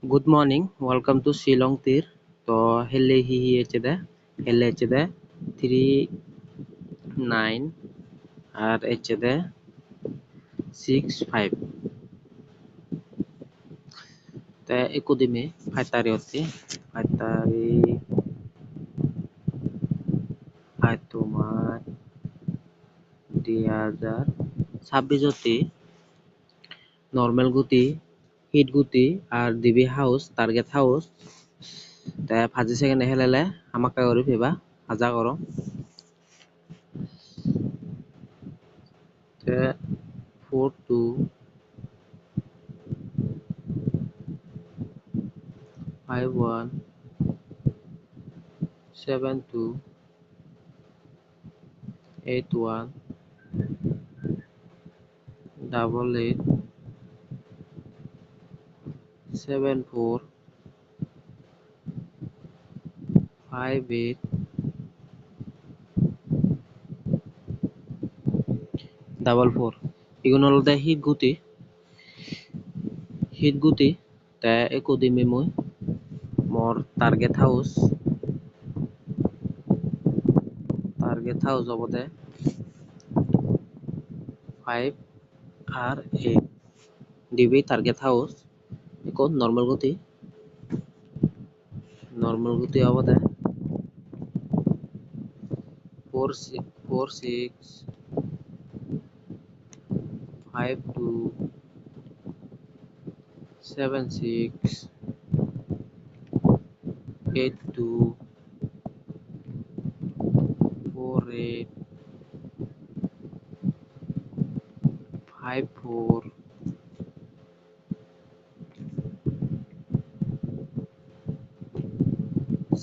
Good morning, welcome to Shillong Tir. तो हेले ही एचेदे हेले एचेदे 39 আর এচেদে 65 তে একুদিমে ফাইতারি হচ্ছে ফাইতারি ফাইতুমার 2026 হতে নরমাল গতি হিট গতি আর ডিবি হাউস টার্গেট হাউস তে 5 সেকেন্ড হেলেলে হামাকা করে ফেবা হাজা করো তে 42 51 72 81 88 74 58 44 এগুলো হলো হিট গতি তে একুদিমে মই মোর টার্গেট হাউস অবদে 5 আর 8 ডিবি টার্গেট হাউস এখন নরমাল গতি অবদে 46 52 76 82 48 54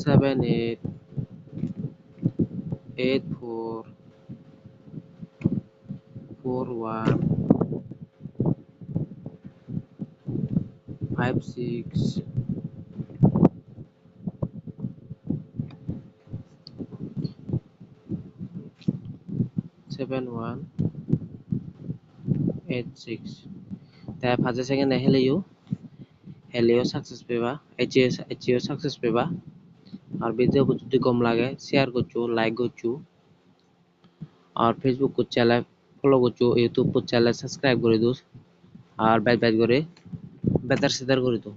78 84 41 56 71 86 তে 5 সেকেন্ড হেলেও সাকসেস পেবা এচিও সাকসেস পেবা আর ভিডিও যদি কম লাগে শেয়ার করছো লাইক করছো আর ফেসবুক को चैनल फॉलो করছো ইউটিউব को चैनल सब्सक्राइब করে দোস আর বাইক করে বেতার সেদার করে দো।